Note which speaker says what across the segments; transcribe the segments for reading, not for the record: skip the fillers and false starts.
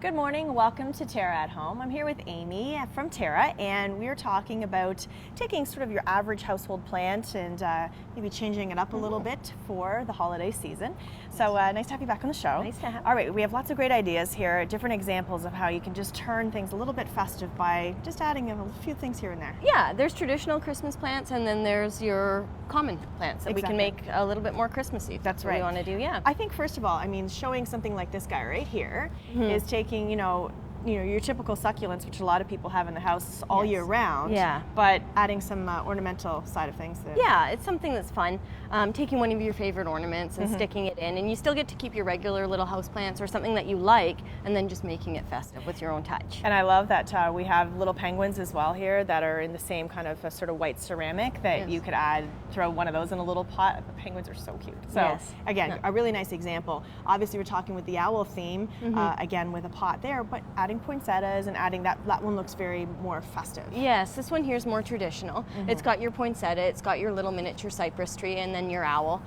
Speaker 1: Good morning, welcome to TERRA at Home. I'm here with Amii from TERRA, and we're talking about taking sort of your average household plant and maybe changing it up a little bit for the holiday season. So nice to have you back on the show.
Speaker 2: Nice to have you.
Speaker 1: All right, we have lots of great ideas here, different examples of how you can just turn things a little bit festive by just adding a few things here and there.
Speaker 2: Yeah, there's traditional Christmas plants, and then there's your common plants that we can make a little bit more Christmassy.
Speaker 1: That's
Speaker 2: what
Speaker 1: right.
Speaker 2: we want to do, yeah.
Speaker 1: I think first of all, I mean, showing something like this guy right here is taking, you know, your typical succulents, which a lot of people have in the house all year round, but adding some ornamental side of things.
Speaker 2: Yeah, it's something that's fun. Taking one of your favorite ornaments and sticking it in, and you still get to keep your regular little house plants or something that you like, and then just making it festive with your own touch.
Speaker 1: And I love that we have little penguins as well here that are in the same kind of a sort of white ceramic that you could throw one of those in a little pot. The penguins are so cute. So again, a really nice example. Obviously we're talking with the owl theme, again with a pot there, but adding poinsettias and adding that one looks very more festive.
Speaker 2: Yes, this one here is more traditional. It's got your poinsettia, it's got your little miniature cypress tree, and then your owl.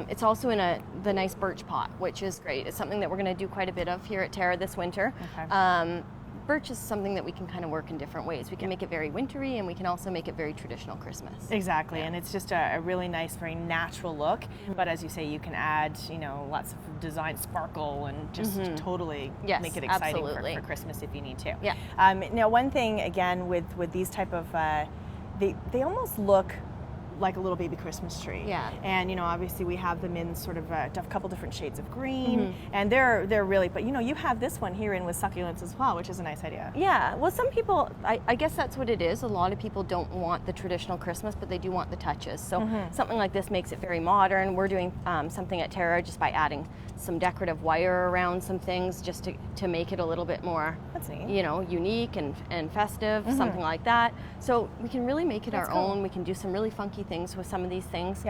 Speaker 2: It's also in the nice birch pot, which is great. It's something that we're going to do quite a bit of here at TERRA this winter. Birch is something that we can kind of work in different ways. We can make it very wintry, and we can also make it very traditional Christmas.
Speaker 1: Exactly, and it's just a really nice, very natural look. But as you say, you can add, you know, lots of design, sparkle, and just totally make it exciting for Christmas if you need to.
Speaker 2: Yeah.
Speaker 1: Now, one thing again with these type of, they almost look like a little baby Christmas tree.
Speaker 2: Yeah.
Speaker 1: And you know, obviously we have them in sort of a couple different shades of green, and they're really, but you know, you have this one here in with succulents as well, which is a nice idea.
Speaker 2: Yeah. Well, some people, I guess that's what it is. A lot of people don't want the traditional Christmas, but they do want the touches. So something like this makes it very modern. We're doing something at TERRA just by adding some decorative wire around some things just to make it a little bit more,
Speaker 1: that's neat,
Speaker 2: you know, unique and festive, something like that. So we can really make it our own. We can do some really funky things with some of these things,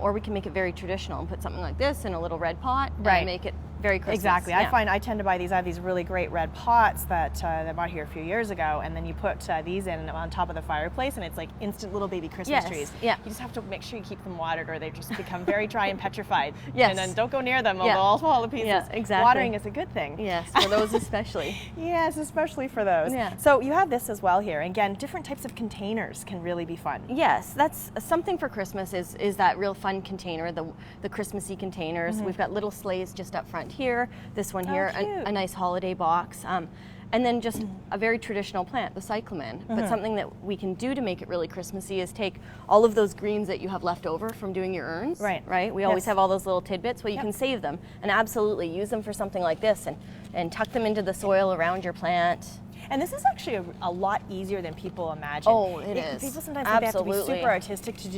Speaker 2: or we can make it very traditional and put something like this in a little red pot and make it very Christmas.
Speaker 1: Exactly. I find I tend to buy these. I have these really great red pots that I bought here a few years ago, and then you put these in on top of the fireplace, and it's like instant little baby Christmas trees.
Speaker 2: Yeah.
Speaker 1: You just have to make sure you keep them watered, or they just become very dry and petrified.
Speaker 2: Yes.
Speaker 1: And then don't go near them; they'll all fall to pieces.
Speaker 2: Yeah, exactly.
Speaker 1: Watering is a good thing.
Speaker 2: Yes, for those especially.
Speaker 1: Yes, especially for those.
Speaker 2: Yeah.
Speaker 1: So you have this as well here. Again, different types of containers can really be fun.
Speaker 2: Yes, that's something for Christmas. Is that real fun container, the Christmassy containers. We've got little sleighs just up front here. This one here, a nice holiday box. And then just a very traditional plant, the cyclamen. But something that we can do to make it really Christmassy is take all of those greens that you have left over from doing your urns. Right? We always have all those little tidbits. Well, you can save them and absolutely use them for something like this and tuck them into the soil around your plant.
Speaker 1: And this is actually a lot easier than people imagine.
Speaker 2: Oh, it is.
Speaker 1: People sometimes think they have to be super artistic to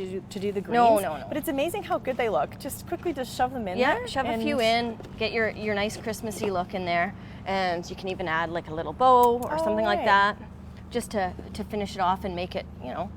Speaker 1: do the greens.
Speaker 2: No.
Speaker 1: But it's amazing how good they look. Just quickly shove them in there.
Speaker 2: Yeah, shove a few in, get your nice Christmassy look in there. And you can even add like a little bow or something like that, just to finish it off and make it, you know,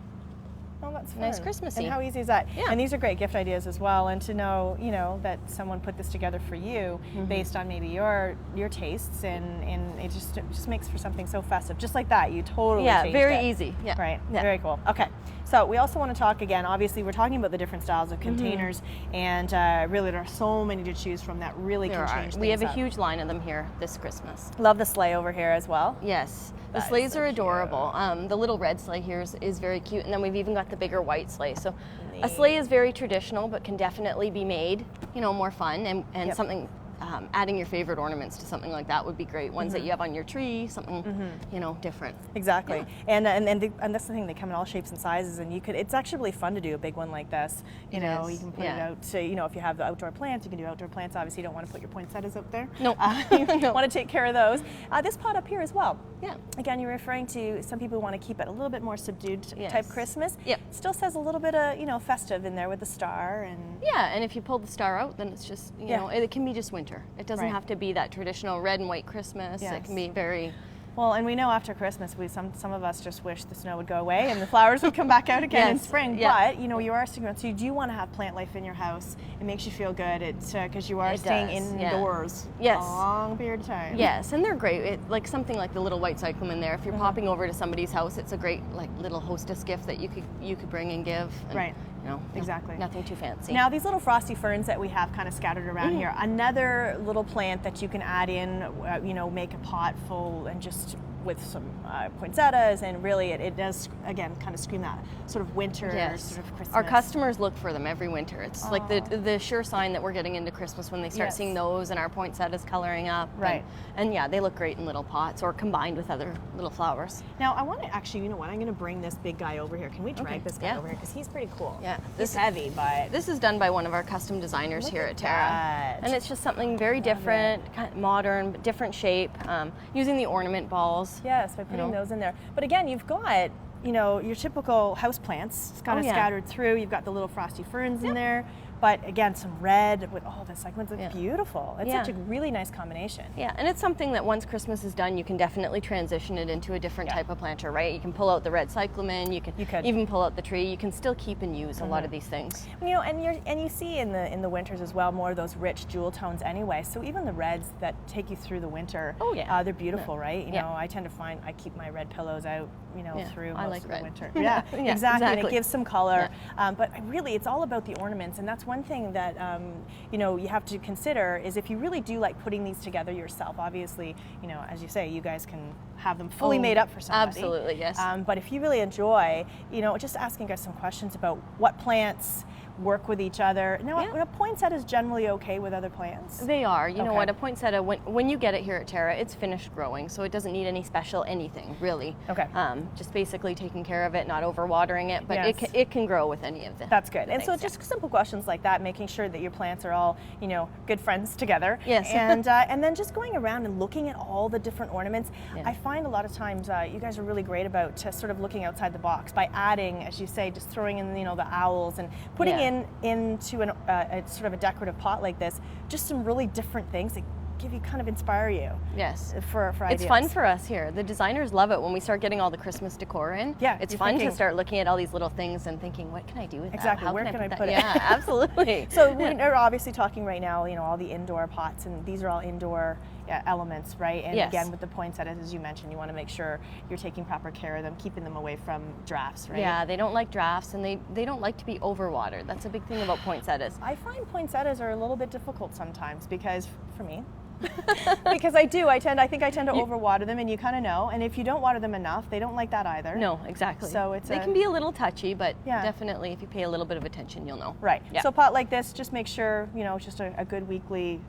Speaker 1: that's fun.
Speaker 2: Nice Christmassy.
Speaker 1: And how easy is that?
Speaker 2: Yeah.
Speaker 1: And these are great gift ideas as well. And to know, you know, that someone put this together for you based on maybe your tastes, and it just makes for something so festive. Just like that, you totally changed
Speaker 2: very
Speaker 1: it.
Speaker 2: easy. Yeah.
Speaker 1: Right.
Speaker 2: Yeah.
Speaker 1: Very cool. Okay. So we also want to talk again. Obviously, we're talking about the different styles of containers, and really there are so many to choose from that really can change things.
Speaker 2: We have a huge line of them here this Christmas.
Speaker 1: Love the sleigh over here as well.
Speaker 2: Yes. The sleighs are adorable. The little red sleigh here is very cute, and then we've even got the bigger white sleigh. So a sleigh is very traditional, but can definitely be made, you know, more fun and something. Adding your favorite ornaments to something like that would be great. Ones that you have on your tree, something you know, different.
Speaker 1: Exactly. And that's the thing. They come in all shapes and sizes, and it's actually really fun to do a big one like this. You know, you can put it out. So you know, if you have the outdoor plants, you can do outdoor plants. Obviously, you don't want to put your poinsettias out there.
Speaker 2: No.
Speaker 1: You want to take care of those. This pot up here as well.
Speaker 2: Yeah.
Speaker 1: Again, you're referring to some people who want to keep it a little bit more subdued type Christmas.
Speaker 2: Yep.
Speaker 1: Still says a little bit of, you know, festive in there with the star and.
Speaker 2: Yeah, and if you pull the star out, then it's just, you know, it can be just winter. It doesn't have to be that traditional red and white Christmas. It can be very.
Speaker 1: Well, and we know after Christmas, some of us just wish the snow would go away and the flowers would come back out again in spring. But you know, you are sticking. So you do want to have plant life in your house. It makes you feel good. It's because you are staying indoors a long period of time.
Speaker 2: Yes, and they're great. Like something like the little white cyclamen there. If you're popping over to somebody's house, it's a great like little hostess gift that you could bring and give. And, You know,
Speaker 1: exactly.
Speaker 2: Nothing too fancy.
Speaker 1: Now these little frosty ferns that we have kind of scattered around here, another little plant that you can add in, you know, make a pot full and just with some poinsettias, and really it does, again, kind of scream that sort of winter, sort of Christmas.
Speaker 2: Our customers look for them every winter. It's like the sure sign that we're getting into Christmas when they start seeing those and our poinsettias coloring up.
Speaker 1: Right.
Speaker 2: And yeah, they look great in little pots or combined with other little flowers.
Speaker 1: Now I want to actually, you know what, I'm going to bring this big guy over here. Can we drag this guy over here? Because he's pretty cool.
Speaker 2: Yeah.
Speaker 1: He's heavy, but...
Speaker 2: This is done by one of our custom designers here at TERRA.
Speaker 1: That.
Speaker 2: And it's just something very different, kind of modern, but different shape, using the ornament balls.
Speaker 1: Yes, by putting those in there. But again, you've got, you know, your typical house plants kind of scattered through. You've got the little frosty ferns in there. But again, some red with all the cyclades. It's beautiful. It's such a really nice combination.
Speaker 2: Yeah, and it's something that once Christmas is done, you can definitely transition it into a different type of planter, right? You can pull out the red cyclamen. You can even pull out the tree. You can still keep and use a lot of these things.
Speaker 1: You know, and you see in the winters as well more of those rich jewel tones anyway. So even the reds that take you through the winter, they're beautiful, right? You know, I tend to find I keep my red pillows out, you know, through most of the winter. Yeah, exactly. And it gives some color. But really, it's all about the ornaments, and that's one thing that you know, you have to consider is if you really do like putting these together yourself. Obviously, you know, as you say, you guys can have them fully made up for somebody.
Speaker 2: Absolutely, yes.
Speaker 1: But if you really enjoy, you know, just asking guys some questions about what plants work with each other. Now, a poinsettia is generally okay with other plants?
Speaker 2: They are. You know what, a poinsettia, when you get it here at TERRA, it's finished growing, so it doesn't need any special anything, really.
Speaker 1: Okay.
Speaker 2: Just basically taking care of it, not overwatering it, but it can grow with any of the
Speaker 1: That's good. And
Speaker 2: things,
Speaker 1: so just simple questions like that, making sure that your plants are all, you know, good friends together.
Speaker 2: Yes.
Speaker 1: And then just going around and looking at all the different ornaments. I find a lot of times you guys are really great about sort of looking outside the box by adding, as you say, just throwing in, you know, the owls and putting into a sort of a decorative pot like this, just some really different things that give you, kind of inspire you.
Speaker 2: Yes.
Speaker 1: For ideas.
Speaker 2: It's fun for us here. The designers love it when we start getting all the Christmas decor in.
Speaker 1: Yeah.
Speaker 2: It's fun to start looking at all these little things and thinking, what can I do with that?
Speaker 1: Exactly.
Speaker 2: How
Speaker 1: Where
Speaker 2: can I
Speaker 1: put it?
Speaker 2: Yeah, absolutely.
Speaker 1: So we're obviously talking right now, you know, all the indoor pots, and these are all indoor elements, right? And again, with the poinsettias, as you mentioned, you want to make sure you're taking proper care of them, keeping them away from drafts, right?
Speaker 2: Yeah, they don't like drafts, and they don't like to be overwatered. That's a big thing about poinsettias.
Speaker 1: I find poinsettias are a little bit difficult sometimes because, for me, because I think I tend to overwater them, and you kind of know. And if you don't water them enough, they don't like that either.
Speaker 2: No, exactly.
Speaker 1: So
Speaker 2: they can be a little touchy, but definitely if you pay a little bit of attention, you'll know.
Speaker 1: Right.
Speaker 2: Yeah.
Speaker 1: So a pot like this, just make sure, you know, it's just a good weekly.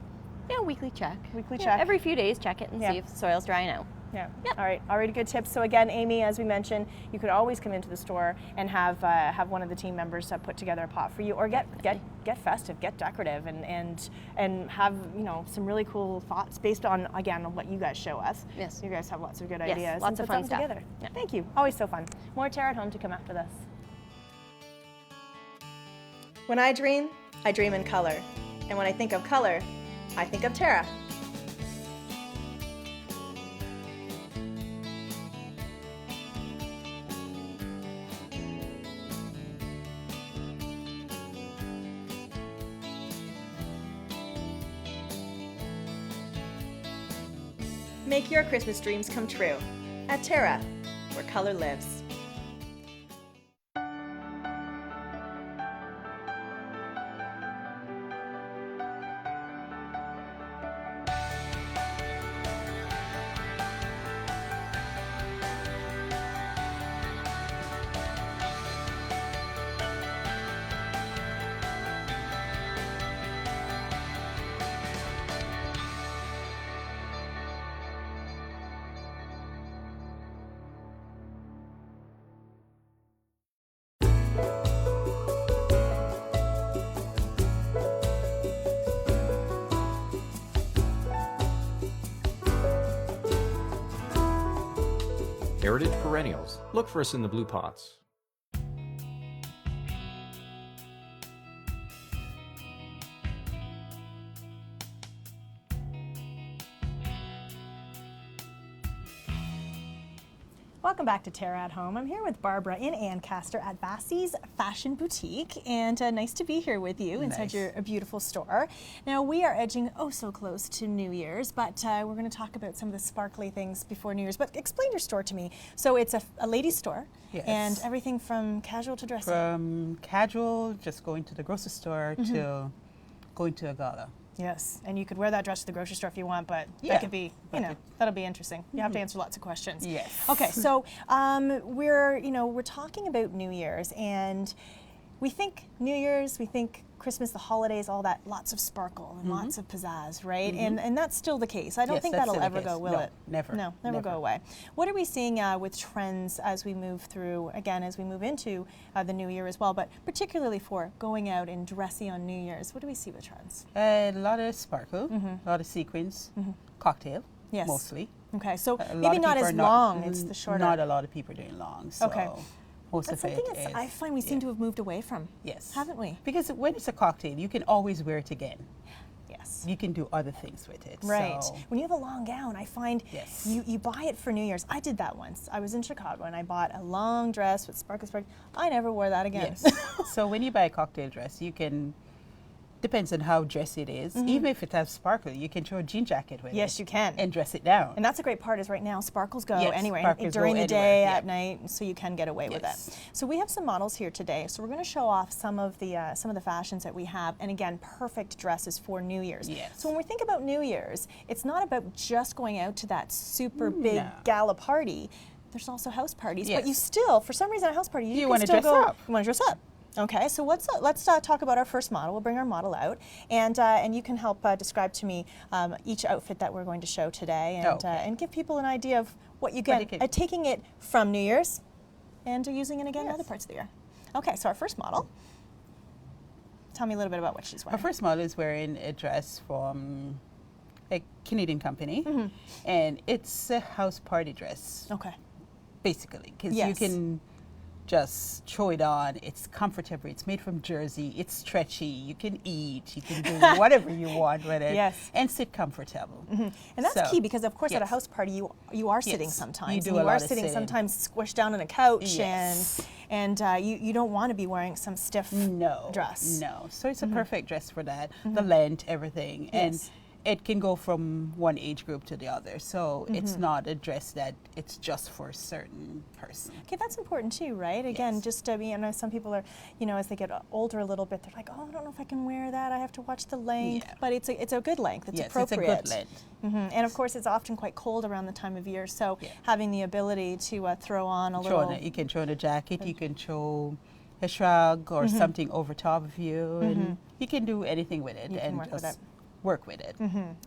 Speaker 2: Yeah, weekly check.
Speaker 1: Weekly check.
Speaker 2: Every few days, check it and see if the soil's drying out.
Speaker 1: Yeah. All right. Already good tips. So again, Amy, as we mentioned, you could always come into the store and have one of the team members put together a pot for you, or get festive, get decorative, and have, you know, some really cool thoughts based on, again, on what you guys show us.
Speaker 2: Yes.
Speaker 1: You guys have lots of good ideas.
Speaker 2: Lots of fun stuff
Speaker 1: together. Yeah. Thank you. Always so fun. More TERRA at Home to come after this. When I dream in color, and when I think of color, I think of TERRA. Make your Christmas dreams come true at TERRA, where color lives.
Speaker 3: Heritage Perennials. Look for us in the blue pots.
Speaker 4: Welcome back to Terra at Home. I'm here with Barbara in Ancaster at Vassi's Fashion Boutique, and nice to be here with you inside your beautiful store. Now we are edging so close to New Year's, but we're going to talk about some of the sparkly things before New Year's. But explain your store to me. So it's a ladies' store, and everything from casual to dressy.
Speaker 5: From casual, just going to the grocery store, to going to a gala.
Speaker 4: Yes, and you could wear that dress to the grocery store if you want, but that could be, that'll be interesting. You have to answer lots of questions.
Speaker 5: Yes.
Speaker 4: Okay, so we're talking about New Year's, and we think New Year's, we think Christmas, the holidays, all that, lots of sparkle and lots of pizzazz, right? And that's still the case. I don't think that'll ever go, will it?
Speaker 5: Never.
Speaker 4: No, never go away. What are we seeing with trends as we move through, again, as we move into the new year as well, but particularly for going out and dressy on New Year's? What do we see with trends?
Speaker 5: A lot of sparkle, a lot of sequins, cocktail, mostly.
Speaker 4: Okay, so maybe not as long, it's the shorter.
Speaker 5: Not a lot of people doing long, so.
Speaker 4: Okay.
Speaker 5: That's
Speaker 4: something I find we seem to have moved away from.
Speaker 5: Yes.
Speaker 4: Haven't we?
Speaker 5: Because when it's a cocktail, you can always wear it again.
Speaker 4: Yes.
Speaker 5: You can do other things with it.
Speaker 4: Right.
Speaker 5: So.
Speaker 4: When you have a long gown, I find you buy it for New Year's. I did that once. I was in Chicago and I bought a long dress with sparkle. I never wore that again.
Speaker 5: Yes. So when you buy a cocktail dress, you can, depends on how dressy it is. Even if it has sparkle, you can throw a jean jacket with it.
Speaker 4: Yes, you can.
Speaker 5: And dress it down.
Speaker 4: And that's a great part is right now sparkles go anywhere.
Speaker 5: Sparkles
Speaker 4: during
Speaker 5: go
Speaker 4: the day,
Speaker 5: anywhere.
Speaker 4: at night, so you can get away with it. So we have some models here today. So we're going to show off some of the fashions that we have, and again, perfect dresses for New Year's.
Speaker 5: Yes.
Speaker 4: So when we think about New Year's, it's not about just going out to that super big gala party. There's also house parties, but you still, for some reason, at a house party, you
Speaker 5: want to
Speaker 4: still
Speaker 5: dress up.
Speaker 4: You want to dress up. Okay, so let's talk about our first model. We'll bring our model out, and you can help describe to me each outfit that we're going to show today, and give people an idea of what you get taking it from New Year's and using it again in other parts of the year. Okay, so our first model. Tell me a little bit about what she's wearing.
Speaker 5: Our first model is wearing a dress from a Canadian company, and it's a house party dress. Okay. Basically, because you can just throw it on. It's comfortable. It's made from jersey. It's stretchy. You can eat. You can do whatever you want with it. And sit comfortable.
Speaker 4: And that's key because, of course, at a house party, you are sitting sometimes.
Speaker 5: You are
Speaker 4: sitting sometimes squished down on a couch, and you don't want to be wearing some stiff dress. No. So it's a perfect dress for that. The length, everything, and it can go from one age group to the other. So it's not a dress that it's just for a certain person. Okay, that's important too, right? Again, just to be, I know some people are, as they get older a little bit, they're like, oh, I don't know if I can wear that. I have to watch the length. But it's a good length. It's appropriate.
Speaker 5: It's a good length.
Speaker 4: And of course, it's often quite cold around the time of year. So having the ability to throw on a little.
Speaker 5: You can throw on a jacket. You can throw a shrug or something over top of you, and you can do anything with it.
Speaker 4: You can work with it.
Speaker 5: Work with it.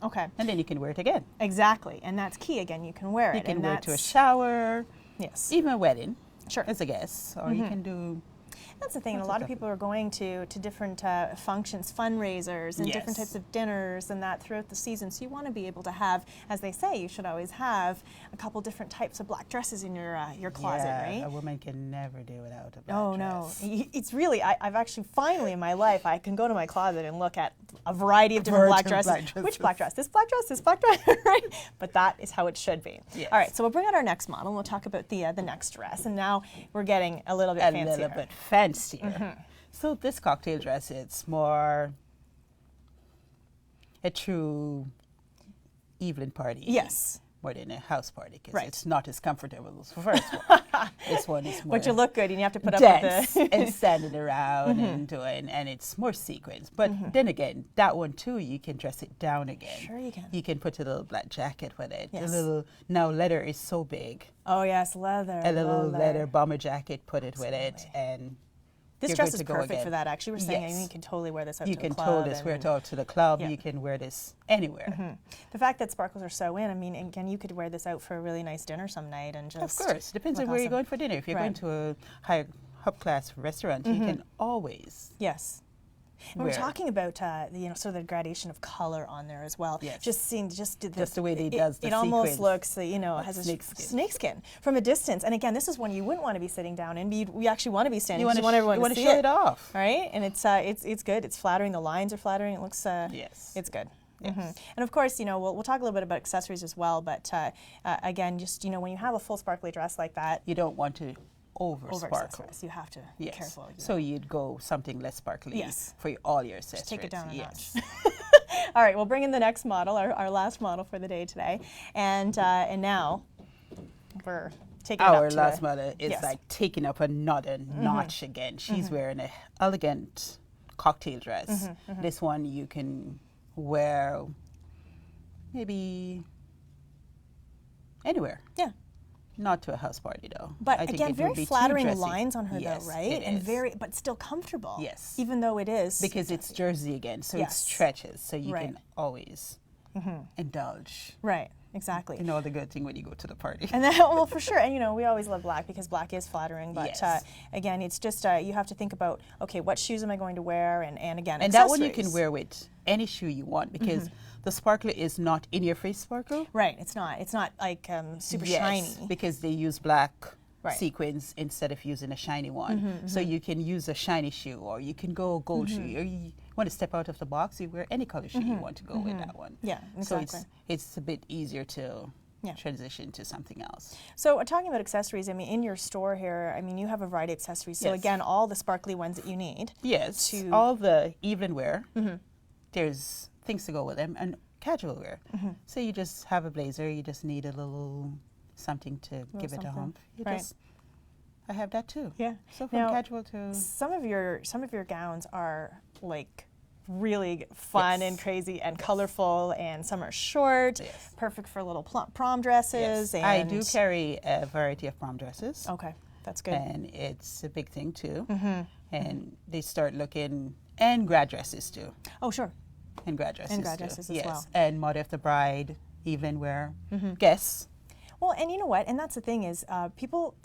Speaker 4: Okay.
Speaker 5: And then you can wear it again.
Speaker 4: Exactly. And that's key. Again, you can wear it.
Speaker 5: You can wear it to a shower.
Speaker 4: Yes.
Speaker 5: Even a wedding.
Speaker 4: Sure.
Speaker 5: As a guest. Or you can do.
Speaker 4: That's the thing. A lot of people are going to different functions, fundraisers, and different types of dinners and that throughout the season. So you want to be able to have, as they say, you should always have a couple different types of black dresses in your closet, right?
Speaker 5: A woman can never do without a black dress.
Speaker 4: No. It's really, I've actually finally in my life, I can go to my closet and look at a variety of different black dresses. Which black dress? This black dress? This black dress? Right? But that is how it should be.
Speaker 5: Yes.
Speaker 4: All right, so we'll bring out our next model and we'll talk about the next dress. And now we're getting a little bit fancier.
Speaker 5: A little bit fancier. So this cocktail dress, it's more a true evening party.
Speaker 4: Yes.
Speaker 5: More than a house party, because it's not as comfortable as the first one. This one is more.
Speaker 4: But you look good, and you have to put up with the
Speaker 5: and standing around and doing, and it's more sequins. But then again, that one too, you can dress it down again.
Speaker 4: Sure, you can.
Speaker 5: You can put a little black jacket with it. Yes. Now leather is so big.
Speaker 4: Oh yes, leather.
Speaker 5: A little leather bomber jacket, put it with it, and.
Speaker 4: This dress is perfect for that, actually. We're saying you can totally wear this out to the club.
Speaker 5: You can totally wear it out to the club. You can wear this anywhere.
Speaker 4: The fact that sparkles are so in, I mean, again, you could wear this out for a really nice dinner some night and just.
Speaker 5: Of course. Depends on where you're going for dinner. If you're going to a high up-class restaurant, you can always.
Speaker 4: Yes. And we're talking about sort of the gradation of color on there as well.
Speaker 5: Yes.
Speaker 4: Just
Speaker 5: the way they does the
Speaker 4: it almost looks has a snake skin from a distance. And again, this is one you wouldn't want to be sitting down in. You actually want to be standing. You want everyone to see
Speaker 5: show it off,
Speaker 4: right? And it's good. It's flattering. The lines are flattering. It looks it's good.
Speaker 1: And of course, you know, we'll talk a little bit about accessories as well, but again, just, you know, when you have a full sparkly dress like that,
Speaker 5: you don't want to over sparkle.
Speaker 1: You have to be careful.
Speaker 5: So you'd go something less sparkly for all your accessories.
Speaker 1: Just take it down a notch. All right, we'll bring in the next model, our last model for the day today, and now we're taking
Speaker 5: our
Speaker 1: it up to
Speaker 5: last model is like taking up another notch again. She's wearing an elegant cocktail dress. This one you can wear maybe anywhere.
Speaker 1: Yeah.
Speaker 5: Not to a house party though.
Speaker 1: But
Speaker 5: I think
Speaker 1: again,
Speaker 5: it
Speaker 1: very
Speaker 5: would be
Speaker 1: flattering
Speaker 5: too dressy.
Speaker 1: lines on her
Speaker 5: Yes,
Speaker 1: though, right?
Speaker 5: it
Speaker 1: And
Speaker 5: is.
Speaker 1: but still comfortable.
Speaker 5: Yes.
Speaker 1: Even though it is.
Speaker 5: Because it's jersey again, so it stretches, so you can always indulge.
Speaker 1: Right, exactly.
Speaker 5: You know the good thing when you go to the party.
Speaker 1: And then, well, for sure, and you know, we always love black because black is flattering, but again, it's just, you have to think about, okay, what shoes am I going to wear, and again,
Speaker 5: and that one you can wear with any shoe you want, because the sparkler is not in your face sparkle.
Speaker 1: Right, it's not like super shiny.
Speaker 5: Because they use black sequins instead of using a shiny one. So you can use a shiny shoe, or you can go gold shoe, or you want to step out of the box, you wear any color shoe you want to go with that one.
Speaker 1: Yeah, exactly.
Speaker 5: So it's a bit easier to transition to something else.
Speaker 1: So talking about accessories, I mean, in your store here, I mean, you have a variety of accessories. So again, all the sparkly ones that you need.
Speaker 5: Yes, all the evening wear, there's things to go with them, and casual wear. So you just have a blazer, you just need a little something to give it a hump. I have that too.
Speaker 1: Yeah.
Speaker 5: So from casual to
Speaker 1: some of your gowns are like really fun and crazy and colorful, and some are short, perfect for little prom dresses. And
Speaker 5: I do carry a variety of prom dresses.
Speaker 1: Okay, that's good.
Speaker 5: And it's a big thing too. And they start looking, and grad dresses too.
Speaker 1: Oh, sure.
Speaker 5: And grad dresses.
Speaker 1: And grad dresses as well.
Speaker 5: And mother of the bride, evening wear, guests.
Speaker 1: Well, and you know what? And that's the thing is, people,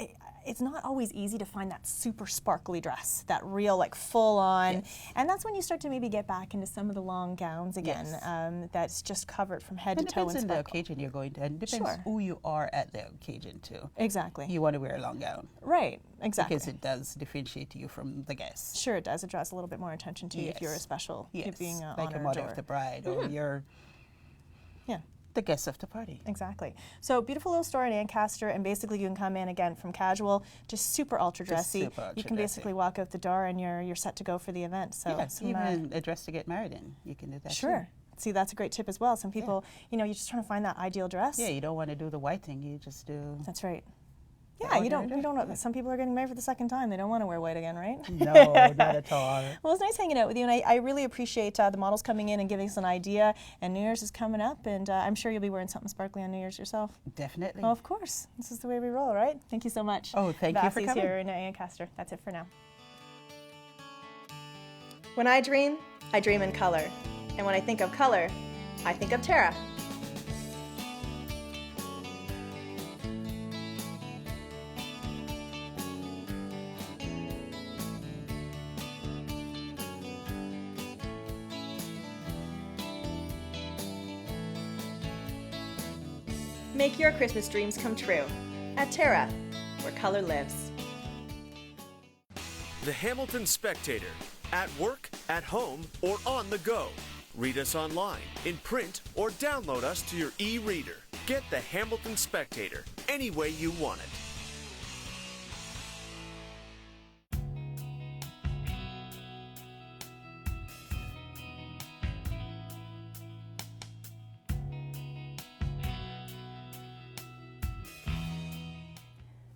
Speaker 1: it's not always easy to find that super sparkly dress, that real, like, full on. And that's when you start to maybe get back into some of the long gowns again, that's just covered from head to toe and
Speaker 5: depends on
Speaker 1: sparkle.
Speaker 5: the occasion you're going to, and depends who you are at the occasion too.
Speaker 1: Exactly.
Speaker 5: You want to wear a long gown.
Speaker 1: Right, exactly.
Speaker 5: Because it does differentiate you from the guests.
Speaker 1: Sure, it does. It draws a little bit more attention to you if you're a special, being
Speaker 5: like a mother of the bride, or you're the guest of the party.
Speaker 1: Exactly. So beautiful little store in Ancaster, and basically you can come in again from casual to super ultra dressy. You can basically walk out the door and you're set to go for the event. So
Speaker 5: even a dress to get married in, you can do that.
Speaker 1: Sure.
Speaker 5: Too.
Speaker 1: See, that's a great tip as well. Some people, you know, you're just trying to find that ideal dress.
Speaker 5: Yeah, you don't want to do the white thing. You just do.
Speaker 1: That's right. Yeah, you don't know. Some people are getting married for the second time. They don't want to wear white again, right?
Speaker 5: No, not at all.
Speaker 1: Well, it's nice hanging out with you, and I really appreciate the models coming in and giving us an idea. And New Year's is coming up, and I'm sure you'll be wearing something sparkly on New Year's yourself.
Speaker 5: Definitely.
Speaker 1: Oh, of course. This is the way we roll, right? Thank you so much.
Speaker 5: Oh, thank you for coming.
Speaker 1: Here in Ancaster. That's it for now. When I dream in color. And when I think of color, I think of TERRA. Make your Christmas dreams come true at TERRA, where color lives.
Speaker 6: The Hamilton Spectator, at work, at home, or on the go. Read us online, in print, or download us to your e-reader. Get the Hamilton Spectator any way you want it.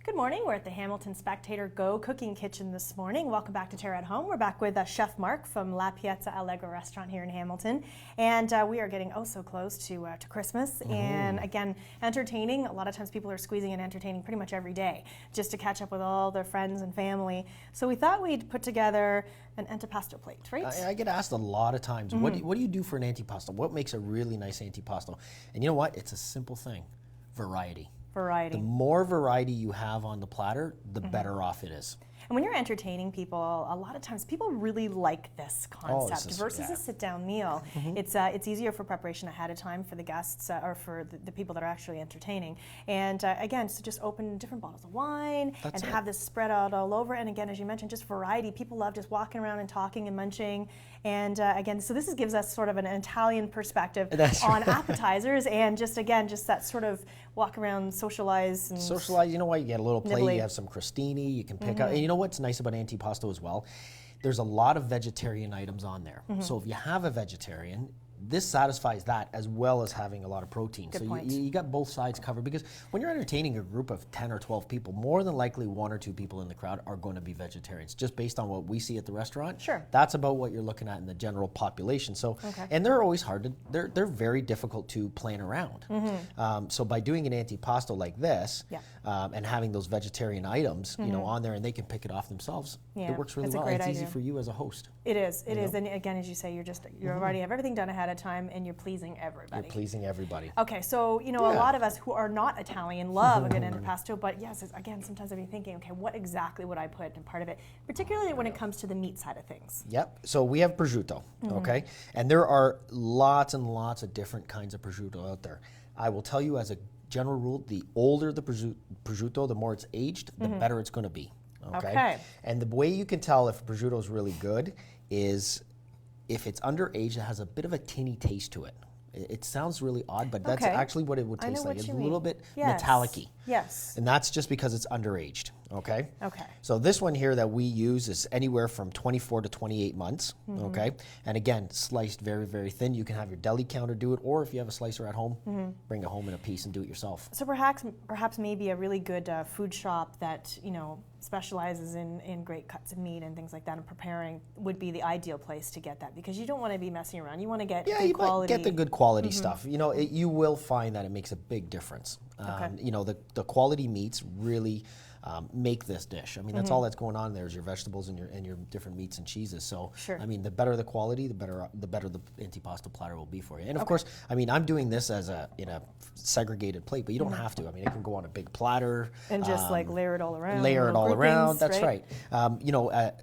Speaker 1: Good morning. We're at the Hamilton Spectator Go Cooking Kitchen this morning. Welcome back to TERRA at Home. We're back with Chef Mark from La Piazza Allegra Restaurant here in Hamilton. And we are getting so close to Christmas. And again, entertaining. A lot of times people are squeezing in entertaining pretty much every day just to catch up with all their friends and family. So we thought we'd put together an AntiPasto plate, right?
Speaker 7: I get asked a lot of times, what do you do for an antipasto? What makes a really nice antipasto? And you know what? It's a simple thing. Variety.
Speaker 1: Variety.
Speaker 7: The more variety you have on the platter, the better off it is.
Speaker 1: And when you're entertaining people, a lot of times people really like this concept versus a sit-down meal. It's easier for preparation ahead of time for the guests or for the people that are actually entertaining. And again, so just open different bottles of wine and have this spread out all over. And again, as you mentioned, just variety. People love just walking around and talking and munching. And again, so this gives us sort of an Italian perspective
Speaker 7: That's
Speaker 1: on
Speaker 7: right.
Speaker 1: appetizers, and just that sort of walk around, socialize. And
Speaker 7: Socialize, you know what, you get a little plate,
Speaker 1: nibbly.
Speaker 7: you have some crostini, you can pick up, and you know what's nice about AntiPasto as well? There's a lot of vegetarian items on there. So if you have a vegetarian, this satisfies that as well as having a lot of protein.
Speaker 1: Good
Speaker 7: so
Speaker 1: point.
Speaker 7: you got both sides covered, because when you're entertaining a group of 10 or 12 people, more than likely 1 or 2 people in the crowd are going to be vegetarians, just based on what we see at the restaurant.
Speaker 1: Sure.
Speaker 7: That's about what you're looking at in the general population. So, and they're always hard to, they're very difficult to plan around. So by doing an antipasto like this, and having those vegetarian items, you know, on there, and they can pick it off themselves, it works really
Speaker 1: that's a
Speaker 7: well.
Speaker 1: great
Speaker 7: It's easy
Speaker 1: idea.
Speaker 7: for you as a host.
Speaker 1: It is. It is. And again, as you say, you already have everything done ahead of time, and you're pleasing everybody.
Speaker 7: You're pleasing everybody.
Speaker 1: Okay, so a lot of us who are not Italian love a good antipasto, but yes, again, sometimes I'd be thinking, okay, what exactly would I put in part of it, particularly when it comes to the meat side of things?
Speaker 7: Yep. So we have prosciutto, okay? And there are lots and lots of different kinds of prosciutto out there. I will tell you, as a general rule, the older the prosciutto, the more it's aged, the better it's going to be. Okay. And the way you can tell if prosciutto is really good is if it's underaged, it has a bit of a tinny taste to it. It sounds really odd, but that's actually what it would taste like. It's a little bit metallic-y.
Speaker 1: Yes.
Speaker 7: And that's just because it's underaged, okay?
Speaker 1: Okay.
Speaker 7: So this one here that we use is anywhere from 24 to 28 months, okay? And again, sliced very, very thin. You can have your deli counter do it, or if you have a slicer at home, bring it home in a piece and do it yourself.
Speaker 1: So perhaps maybe a really good food shop that, specializes in great cuts of meat and things like that, and preparing would be the ideal place to get that, because you don't want to be messing around. You want to get good quality.
Speaker 7: Get the good quality stuff. You will find that it makes a big difference. The quality meats really make this dish. I mean, that's all that's going on there is your vegetables and your different meats and cheeses. So, I mean, the better the quality, the better the AntiPasto platter will be for you. And of course, I mean, I'm doing this in a segregated plate, but you don't have to. I mean, it can go on a big platter
Speaker 1: and just layer it all around.
Speaker 7: Layer it all around. That's right.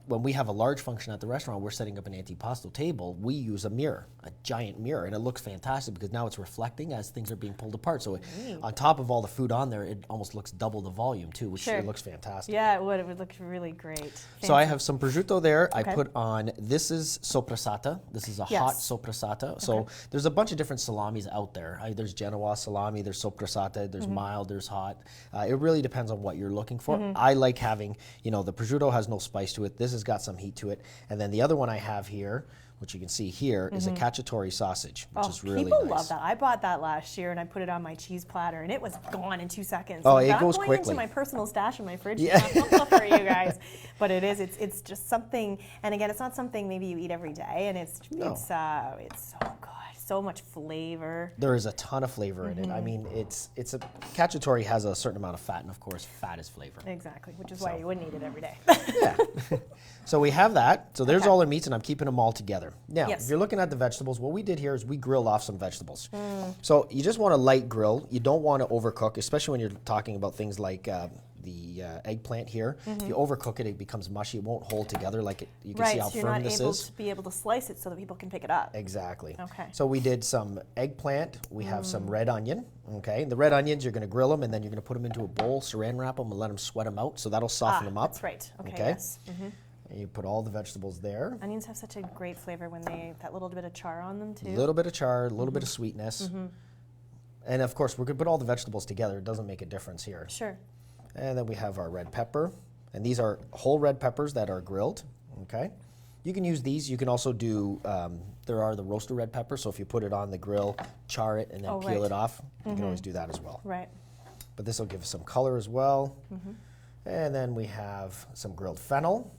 Speaker 7: When we have a large function at the restaurant, we're setting up an AntiPasto table. We use a mirror, a giant mirror, and it looks fantastic because now it's reflecting as things are being pulled apart. So on top of all the food on there, it almost looks double the volume too, which it looks fantastic.
Speaker 1: Yeah, it would. It would look really great. Fancy.
Speaker 7: So I have some prosciutto there. I put on, this is sopressata. This is a hot sopressata. So there's a bunch of different salamis out there. There's Genoa salami, there's sopressata, there's mild, there's hot. It really depends on what you're looking for. I like having, the prosciutto has no spice to it. This has got some heat to it. And then the other one I have here, which you can see here, is a cacciatore sausage, which is really nice.
Speaker 1: People love that. I bought that last year, and I put it on my cheese platter, and it was gone in 2 seconds.
Speaker 7: Oh,
Speaker 1: so
Speaker 7: it goes quickly.
Speaker 1: I'm going into my personal stash in my fridge. It's not for you guys, but it is. It's just something. And again, it's not something maybe you eat every day, and it's so good. So much flavor.
Speaker 7: There is a ton of flavor in it. I mean, cacciatore has a certain amount of fat, and of course, fat is flavor.
Speaker 1: Exactly, which is why you wouldn't eat it every day.
Speaker 7: Yeah. So we have that. So there's all our meats, and I'm keeping them all together. Now, if you're looking at the vegetables, what we did here is we grilled off some vegetables. So you just want a light grill. You don't want to overcook, especially when you're talking about things like the eggplant here. If you overcook it, it becomes mushy. It won't hold together like you can see how firm this is.
Speaker 1: Right, so you're not able to be able to slice it so that people can pick it up.
Speaker 7: Exactly.
Speaker 1: Okay.
Speaker 7: So we did some eggplant. We have some red onion. Okay. And the red onions, you're going to grill them, and then you're going to put them into a bowl, saran wrap them, and let them sweat them out. So that'll soften them up.
Speaker 1: That's right. Okay. Yes.
Speaker 7: And you put all the vegetables there.
Speaker 1: Onions have such a great flavor when that little bit of char on them too.
Speaker 7: A little bit of char, a little bit of sweetness. And of course, we're going to put all the vegetables together. It doesn't make a difference here.
Speaker 1: Sure.
Speaker 7: And then we have our red pepper. And these are whole red peppers that are grilled. Okay. You can use these. You can also do, there are the roasted red peppers. So if you put it on the grill, char it, and then peel it off, you can always do that as well.
Speaker 1: Right.
Speaker 7: But this will give us some color as well. And then we have some grilled fennel.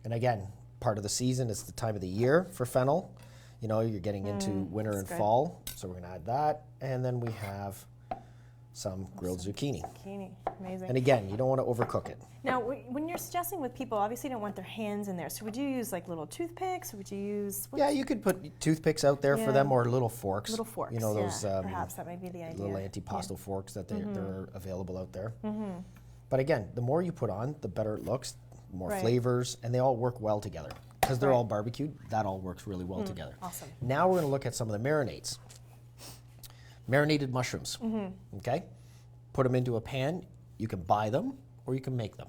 Speaker 7: And again, part of the season is the time of the year for fennel. You're getting into winter and fall. So we're going to add that. And then we have some grilled zucchini.
Speaker 1: Zucchini, amazing.
Speaker 7: And again, you don't want to overcook it.
Speaker 1: Now, when you're suggesting with people, obviously you don't want their hands in there. So would you use like little toothpicks, or would you use?
Speaker 7: Yeah, you could put toothpicks out there for them, or little forks.
Speaker 1: Little forks.
Speaker 7: Those
Speaker 1: perhaps that might be the idea.
Speaker 7: little AntiPasto forks that they're available out there. But again, the more you put on, the better it looks. More flavors, and they all work well together. Because they're all barbecued, that all works really well together.
Speaker 1: Awesome.
Speaker 7: Now we're going to look at some of the marinades. Marinated mushrooms. Okay? Put them into a pan. You can buy them, or you can make them.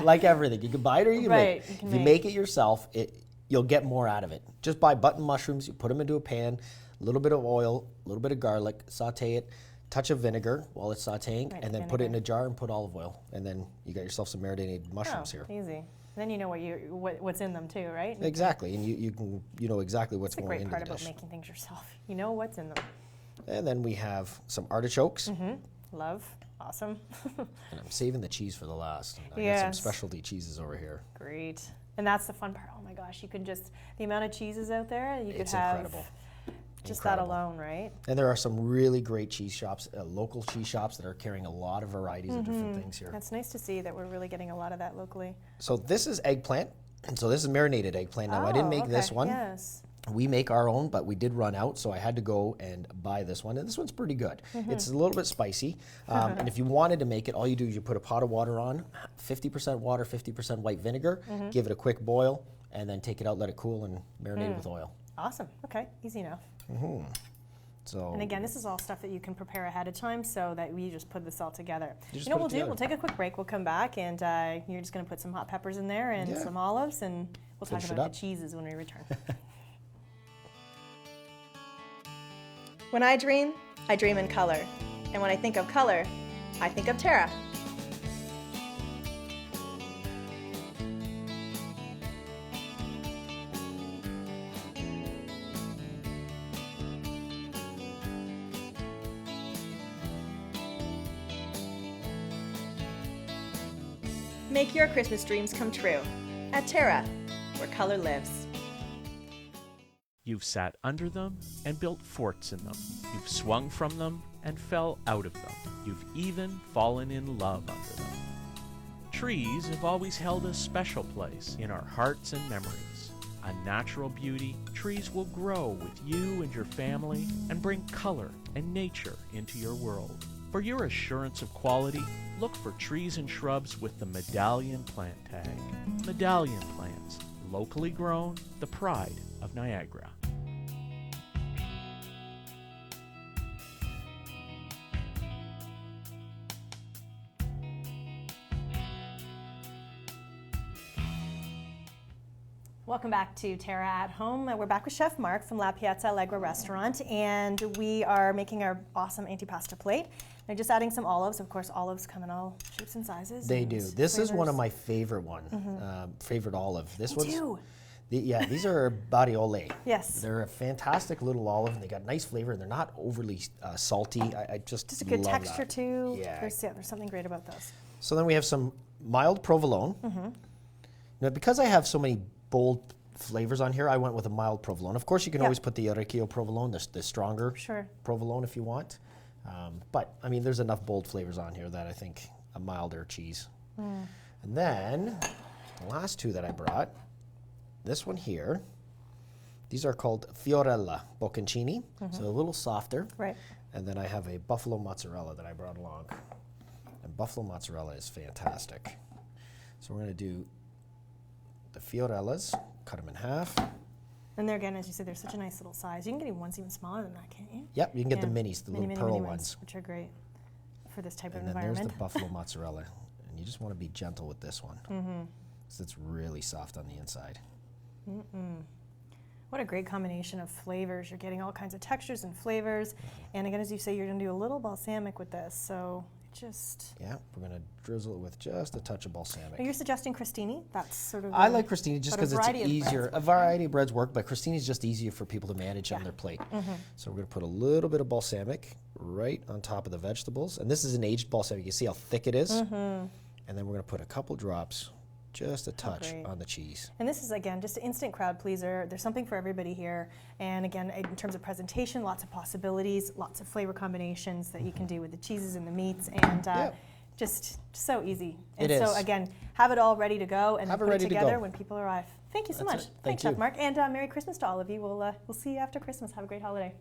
Speaker 7: Like everything. You can buy it or you can make it. If you make it yourself, you'll get more out of it. Just buy button mushrooms, you put them into a pan, a little bit of oil, a little bit of garlic, saute it, touch of vinegar while it's sauteing, and then put it in a jar and put olive oil. And then you got yourself some marinated mushrooms here.
Speaker 1: Easy. Then you know what's in them too, right?
Speaker 7: Exactly, and you know exactly what's going into the dish.
Speaker 1: That's the great part about making things yourself. You know what's in them.
Speaker 7: And then we have some artichokes.
Speaker 1: Love. Awesome.
Speaker 7: And I'm saving the cheese for the last. I got some specialty cheeses over here.
Speaker 1: Great. And that's the fun part. Oh my gosh, you can just, the amount of cheeses out there, you could have
Speaker 7: incredible.
Speaker 1: Just that alone, right?
Speaker 7: And there are some really great cheese shops, local cheese shops that are carrying a lot of varieties of different things here.
Speaker 1: That's nice to see that we're really getting a lot of that locally.
Speaker 7: So this is eggplant. And so this is marinated eggplant. Now I didn't make this one.
Speaker 1: Yes.
Speaker 7: We make our own, but we did run out, so I had to go and buy this one. And this one's pretty good. It's a little bit spicy. And if you wanted to make it, all you do is you put a pot of water on, 50% water, 50% white vinegar, give it a quick boil, and then take it out, let it cool, and marinate it with oil.
Speaker 1: Awesome. Okay. Easy enough.
Speaker 7: So,
Speaker 1: and again, this is all stuff that you can prepare ahead of time so that we just put this all together.
Speaker 7: You
Speaker 1: know what we'll do? We'll take a quick break. We'll come back, and you're just going to put some hot peppers in there and some olives, and we'll talk about the cheeses when we return.
Speaker 8: When I dream in color. And when I think of color, I think of TERRA. Make your Christmas dreams come true at TERRA, where color lives.
Speaker 9: You've sat under them and built forts in them. You've swung from them and fell out of them. You've even fallen in love under them. Trees have always held a special place in our hearts and memories. A natural beauty, trees will grow with you and your family and bring color and nature into your world. For your assurance of quality, look for trees and shrubs with the Medallion plant tag. Medallion plants, locally grown, the pride of Niagara.
Speaker 1: Welcome back to TERRA at Home. We're back with Chef Mark from La Piazza Allegra Restaurant, and we are making our awesome antipasto plate. They're just adding some olives. Of course, olives come in all shapes and sizes.
Speaker 7: They do. This is one of my favorite favorite olive. This one's
Speaker 1: too.
Speaker 7: These are Bariole.
Speaker 1: Yes.
Speaker 7: They're a fantastic little olive, and they got nice flavor, and they're not overly salty. I just
Speaker 1: a good
Speaker 7: love
Speaker 1: texture
Speaker 7: that.
Speaker 1: too.
Speaker 7: Yeah.
Speaker 1: There's something great about those.
Speaker 7: So then we have some mild provolone. Now, because I have so many bold flavors on here, I went with a mild provolone. Of course, you can always put the orecchio provolone, the stronger provolone if you want. But, I mean, there's enough bold flavors on here that I think a milder cheese. And then, the last two that I brought, this one here, these are called Fiorella Bocconcini, so a little softer.
Speaker 1: Right.
Speaker 7: And then I have a buffalo mozzarella that I brought along. And buffalo mozzarella is fantastic. So we're going to do the Fiorellas, cut them in half.
Speaker 1: And there again, as you said, they're such a nice little size. You can get ones even smaller than that, can't you?
Speaker 7: Yep, you can get the minis, the little pearl ones.
Speaker 1: Which are great for this type of
Speaker 7: and then
Speaker 1: environment.
Speaker 7: there's the buffalo mozzarella. And you just want to be gentle with this one. Because it's really soft on the inside.
Speaker 1: What a great combination of flavors. You're getting all kinds of textures and flavors. And again, as you say, you're going to do a little balsamic with this. So just...
Speaker 7: Yeah, we're going to drizzle it with just a touch of balsamic.
Speaker 1: Are you suggesting crostini? That's sort of...
Speaker 7: I like crostini just because it's easier. A variety of breads work, but crostini is just easier for people to manage on their plate. So we're going to put a little bit of balsamic right on top of the vegetables. And this is an aged balsamic. You see how thick it is? And then we're going to put a couple drops, just a touch on the cheese.
Speaker 1: And this is, again, just an instant crowd pleaser. There's something for everybody here. And again, in terms of presentation, lots of possibilities, lots of flavor combinations that you can do with the cheeses and the meats, and just so easy. And so again, have it all ready to go and put it together when people arrive. Thank you so much. Thanks, Chef Mark. And Merry Christmas to all of you. We'll see you after Christmas. Have a great holiday.